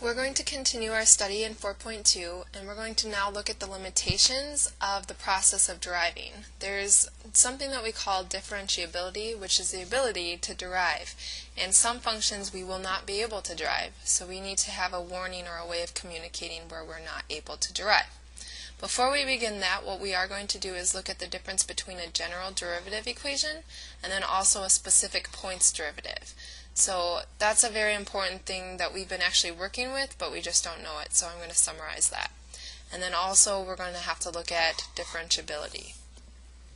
We're going to continue our study in 4.2, and we're going to now look at the limitations of the process of deriving. There's something that we call differentiability, which is the ability to derive. And some functions we will not be able to derive, so we need to have a warning or a way of communicating where we're not able to derive. Before we begin that, what we are going to do is look at the difference between a general derivative equation and then also a specific points derivative. So that's a very important thing that we've been actually working with, but we just don't know it, so I'm going to summarize that. And then also we're going to have to look at differentiability.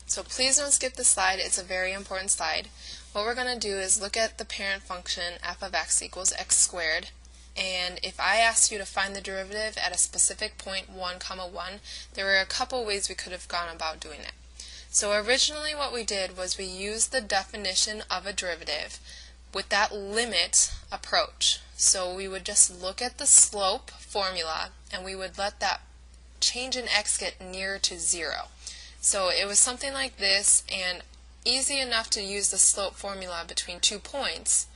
So please don't skip this slide, it's a very important slide. What we're going to do is look at the parent function f of x equals x squared, and if I asked you to find the derivative at a specific point 1, 1, there were a couple ways we could have gone about doing it. So originally what we did was we used the definition of a derivative with that limit approach. So we would just look at the slope formula and we would let that change in x get nearer to 0. So it was something like this, and easy enough to use the slope formula between 2 points,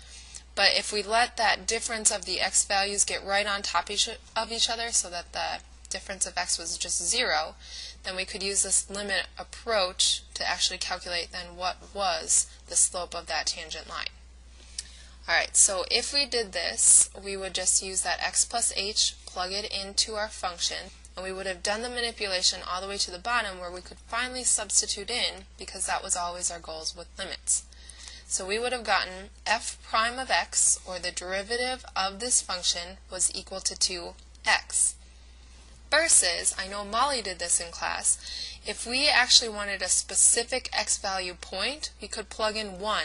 but if we let that difference of the x values get right on top of each other so that the difference of x was just 0, then we could use this limit approach to actually calculate then what was the slope of that tangent line. Alright, so if we did this, we would just use that x plus h, plug it into our function, and we would have done the manipulation all the way to the bottom where we could finally substitute in, because that was always our goals with limits. So we would have gotten f prime of x, or the derivative of this function, was equal to 2x. Versus, I know Molly did this in class, if we actually wanted a specific x value point, we could plug in 1.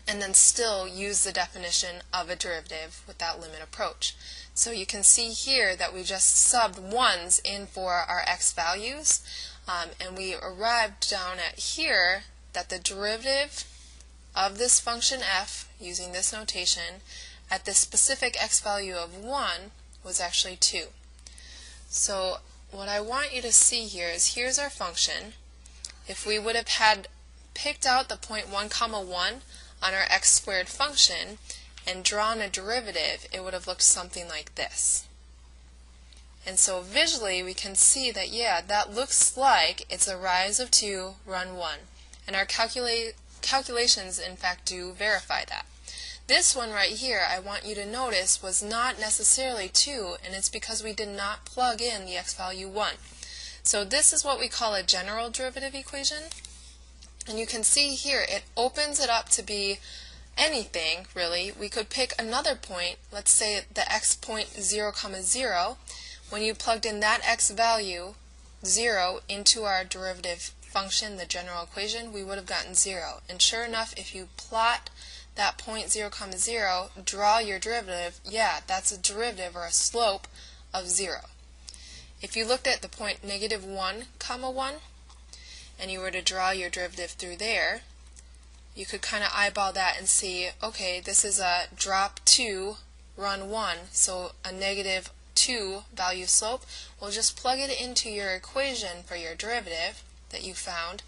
And then still use the definition of a derivative with that limit approach. So you can see here that we just subbed 1's in for our x values, and we arrived down at here that the derivative of this function f, using this notation, at this specific x value of 1 was actually 2. So what I want you to see here is here's our function. If we would have had picked out the point 1, 1 on our x squared function and drawn a derivative, it would have looked something like this. And so visually we can see that, yeah, that looks like it's a rise of 2, run 1. And our calculations in fact do verify that. This one right here, I want you to notice, was not necessarily 2, and it's because we did not plug in the x value 1. So this is what we call a general derivative equation. And you can see here, it opens it up to be anything, really. We could pick another point, let's say the x point 0, 0. When you plugged in that x value, 0, into our derivative function, the general equation, we would have gotten 0. And sure enough, if you plot that point 0, 0, draw your derivative, yeah, that's a derivative or a slope of 0. If you looked at the point -1, 1, and you were to draw your derivative through there, you could kind of eyeball that and see, okay, this is a drop 2, run 1, so a -2 value slope. Well, just plug it into your equation for your derivative that you found,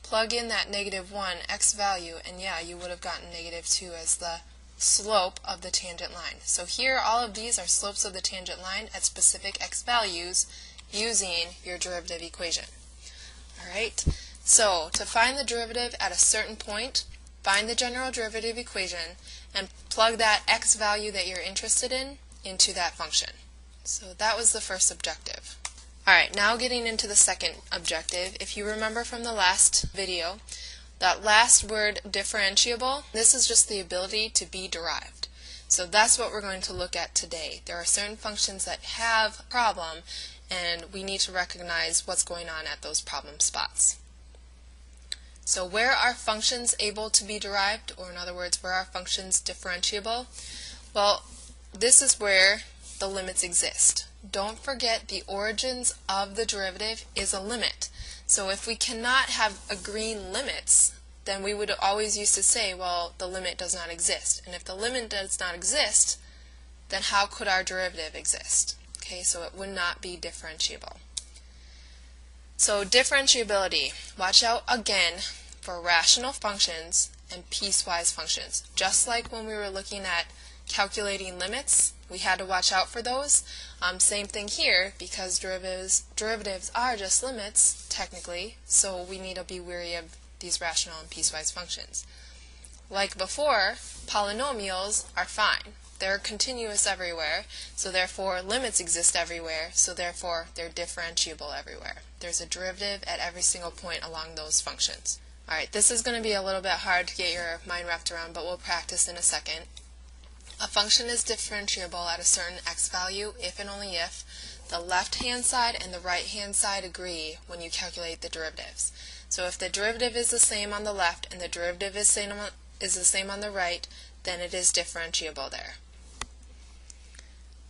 plug in that -1 x value, and yeah, you would have gotten -2 as the slope of the tangent line. So here, all of these are slopes of the tangent line at specific x values using your derivative equation. Alright, so to find the derivative at a certain point, find the general derivative equation and plug that x value that you're interested in into that function. So that was the first objective. Alright, now getting into the second objective. If you remember from the last video, that last word, differentiable, this is just the ability to be derived. So that's what we're going to look at today. There are certain functions that have a problem, and we need to recognize what's going on at those problem spots. So where are functions able to be derived, or in other words, where are functions differentiable? Well, this is where the limits exist. Don't forget the origins of the derivative is a limit. So if we cannot have agreeing limits, then we would always used to say, well, the limit does not exist. And if the limit does not exist, then how could our derivative exist? Okay, so it would not be differentiable. So differentiability, watch out again for rational functions and piecewise functions. Just like when we were looking at calculating limits, we had to watch out for those. Same thing here, because derivatives are just limits, technically, so we need to be wary of these rational and piecewise functions. Like before, polynomials are fine. They're continuous everywhere, so therefore limits exist everywhere, so therefore they're differentiable everywhere. There's a derivative at every single point along those functions. Alright, this is going to be a little bit hard to get your mind wrapped around, but we'll practice in a second. A function is differentiable at a certain x value if and only if the left-hand side and the right-hand side agree when you calculate the derivatives. So if the derivative is the same on the left and the derivative is the same on the right, then it is differentiable there.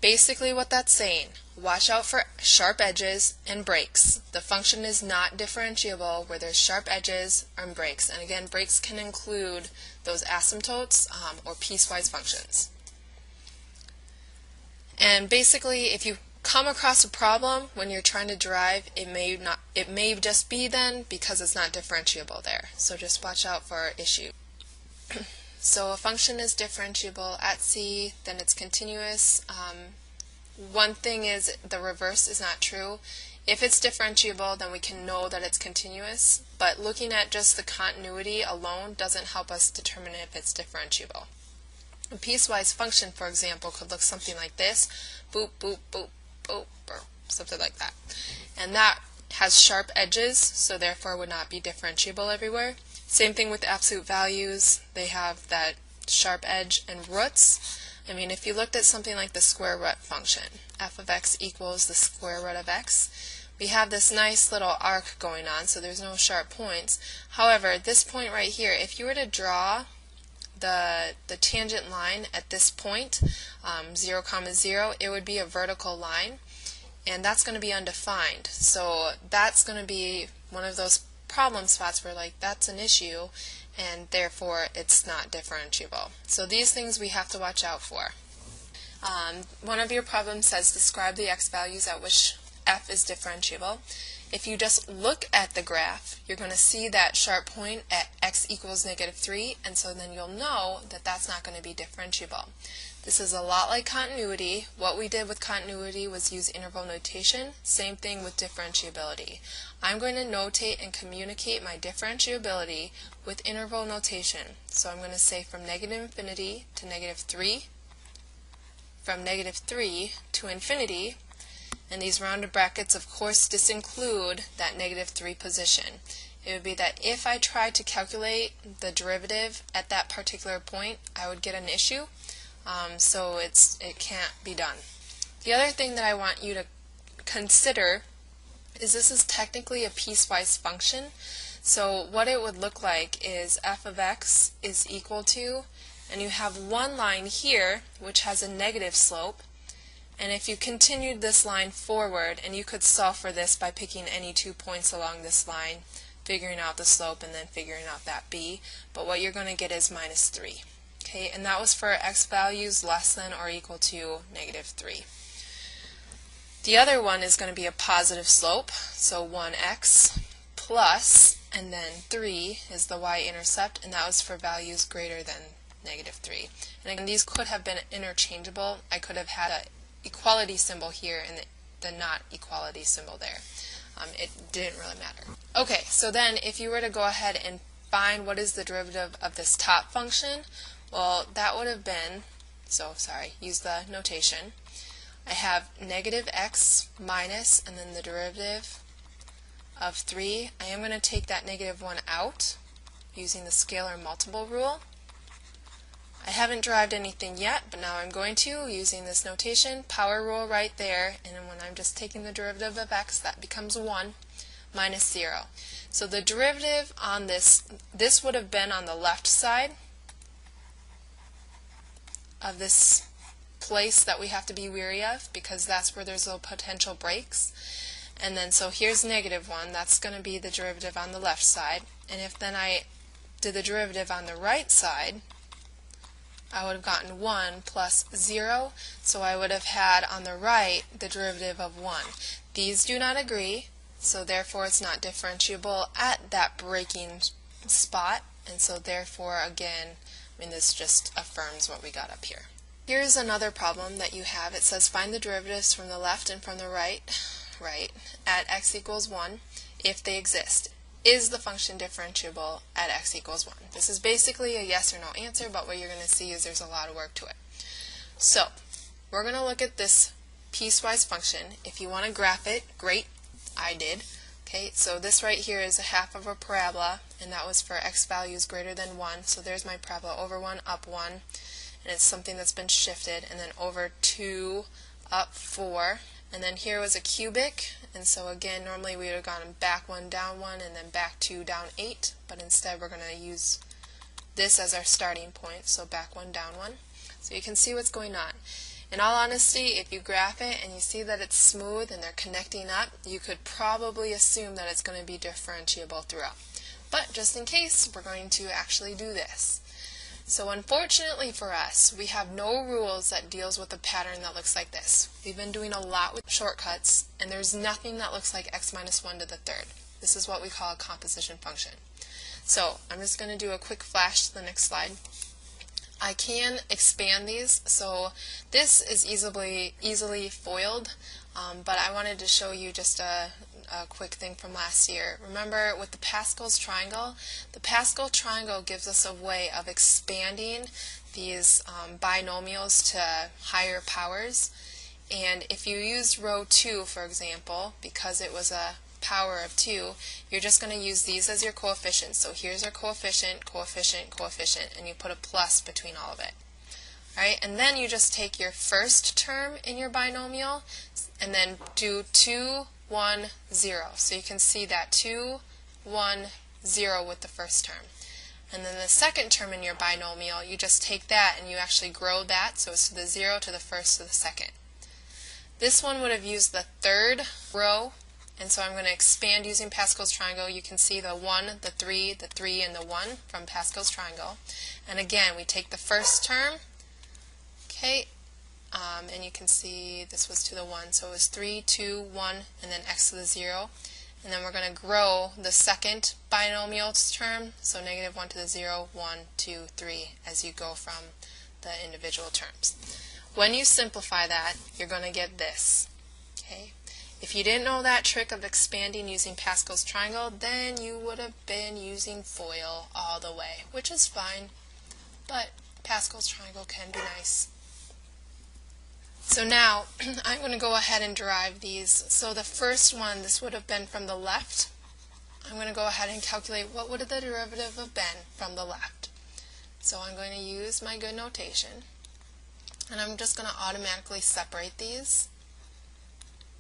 Basically what that's saying, watch out for sharp edges and breaks. The function is not differentiable where there's sharp edges and breaks. And again, breaks can include those asymptotes or piecewise functions. And basically, if you come across a problem when you're trying to derive, it may just be then because it's not differentiable there. So just watch out for issue. So a function is differentiable at C, then it's continuous. One thing is the reverse is not true. If it's differentiable, then we can know that it's continuous, but looking at just the continuity alone doesn't help us determine if it's differentiable. A piecewise function, for example, could look something like this: boop, boop, boop, boop, boop, something like that. And that has sharp edges, so therefore would not be differentiable everywhere. Same thing with absolute values. They have that sharp edge and roots. I mean, if you looked at something like the square root function, f of x equals the square root of x, we have this nice little arc going on, so there's no sharp points. However, this point right here, if you were to draw the tangent line at this point, 0, 0, it would be a vertical line, and that's going to be undefined. So that's going to be one of those problem spots where like that's an issue, and therefore it's not differentiable. So these things we have to watch out for. One of your problems says describe the x values at which f is differentiable. If you just look at the graph, you're going to see that sharp point at x equals -3, and so then you'll know that that's not going to be differentiable. This is a lot like continuity. What we did with continuity was use interval notation. Same thing with differentiability. I'm going to notate and communicate my differentiability with interval notation. So I'm going to say from -infinity to -3, from -3 to infinity, and these rounded brackets of course disinclude that -3 position. It would be that if I tried to calculate the derivative at that particular point, I would get an issue. So it can't be done. The other thing that I want you to consider is this is technically a piecewise function. So what it would look like is f of x is equal to, and you have one line here which has a negative slope, and if you continued this line forward, and you could solve for this by picking any 2 points along this line, figuring out the slope and then figuring out that b, but what you're going to get is -3. Okay, and that was for x values less than or equal to -3. The other one is going to be a positive slope, so 1x plus, and then 3 is the y-intercept, and that was for values greater than -3. And again, these could have been interchangeable. I could have had an equality symbol here and the not equality symbol there. It didn't really matter. Okay, so then if you were to go ahead and find what is the derivative of this top function, well, that would have been, use the notation. I have -x minus, and then the derivative of 3. I am going to take that -1 out using the scalar multiple rule. I haven't derived anything yet, but now I'm going to, using this notation, power rule right there, and when I'm just taking the derivative of x, that becomes 1 minus 0. So the derivative on this would have been on the left side of this place that we have to be weary of, because that's where there's little potential breaks. And then so here's -1, that's going to be the derivative on the left side. And if then I did the derivative on the right side, I would have gotten 1 plus 0, so I would have had on the right the derivative of 1. These do not agree, so therefore it's not differentiable at that breaking spot, and so therefore again, I mean, this just affirms what we got up here. Here's another problem that you have. It says find the derivatives from the left and from the right at x equals 1 if they exist. Is the function differentiable at x equals 1? This is basically a yes or no answer, but what you're going to see is there's a lot of work to it. So we're going to look at this piecewise function. If you want to graph it, great, I did. Okay, so this right here is a half of a parabola, and that was for x values greater than 1. So there's my parabola, over 1, up 1, and it's something that's been shifted, and then over 2, up 4. And then here was a cubic, and so again, normally we would have gone back 1, down 1, and then back 2, down 8, but instead we're going to use this as our starting point, so back 1, down 1. So you can see what's going on. In all honesty, if you graph it and you see that it's smooth and they're connecting up, you could probably assume that it's going to be differentiable throughout. But just in case, we're going to actually do this. So unfortunately for us, we have no rules that deals with a pattern that looks like this. We've been doing a lot with shortcuts, and there's nothing that looks like x minus 1 to the third. This is what we call a composition function. So I'm just going to do a quick flash to the next slide. I can expand these, so this is easily foiled, but I wanted to show you just a quick thing from last year. Remember with the Pascal's triangle, the Pascal triangle gives us a way of expanding these binomials to higher powers, and if you use row 2, for example, because it was a power of 2, you're just going to use these as your coefficients. So here's our coefficient, coefficient, coefficient, and you put a plus between all of it. Alright, and then you just take your first term in your binomial and then do 2, 1, 0. So you can see that 2, 1, 0 with the first term. And then the second term in your binomial, you just take that and you actually grow that, so it's to the 0 to the first to the second. This one would have used the third row, and so I'm going to expand using Pascal's triangle. You can see the 1, the 3, and the 1 from Pascal's triangle. And again, we take the first term, okay, and you can see this was to the 1, so it was 3, 2, 1, and then x to the 0. And then we're going to grow the second binomial term, so negative 1 to the 0, 1, 2, 3, as you go from the individual terms. When you simplify that, you're going to get this. Okay. If you didn't know that trick of expanding using Pascal's triangle, then you would have been using FOIL all the way, which is fine, but Pascal's triangle can be nice. So now, I'm going to go ahead and derive these. So the first one, this would have been from the left. I'm going to go ahead and calculate what would the derivative have been from the left. So I'm going to use my good notation, and I'm just going to automatically separate these,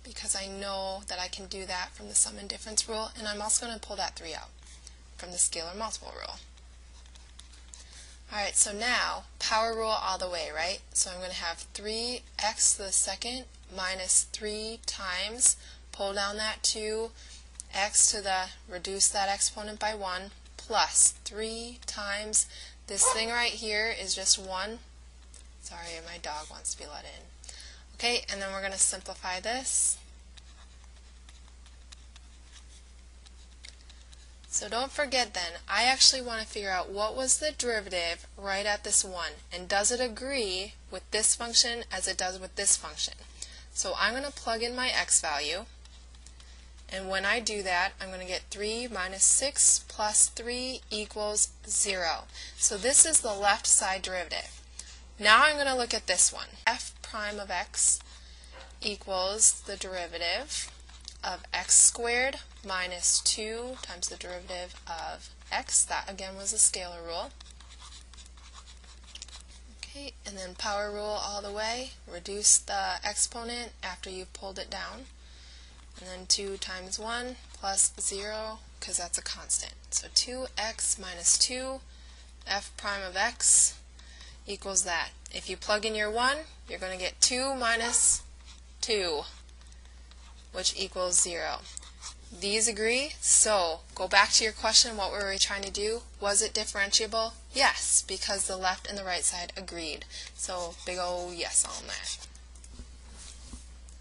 because I know that I can do that from the sum and difference rule, and I'm also going to pull that 3 out from the scalar multiple rule. Alright, so now, power rule all the way, right? So I'm going to have 3x to the second minus 3 times, pull down that 2, x to the, reduce that exponent by 1, plus 3 times, this thing right here is just 1. Sorry, my dog wants to be let in. Okay, and then we're going to simplify this. So don't forget then, I actually want to figure out what was the derivative right at this 1, and does it agree with this function as it does with this function. So I'm going to plug in my x value, and when I do that, I'm going to get 3 minus 6 plus 3 equals 0. So this is the left side derivative. Now I'm going to look at this one. F prime of x equals the derivative of x squared minus 2 times the derivative of x. That again was a scalar rule. Okay, and then power rule all the way. Reduce the exponent after you've pulled it down. And then 2 times 1 plus 0, because that's a constant. So 2x minus 2 f prime of x equals that. If you plug in your 1, you're going to get 2 minus 2, which equals 0. These agree, so go back to your question, what were we trying to do? Was it differentiable? Yes, because the left and the right side agreed. So big ol' yes on that.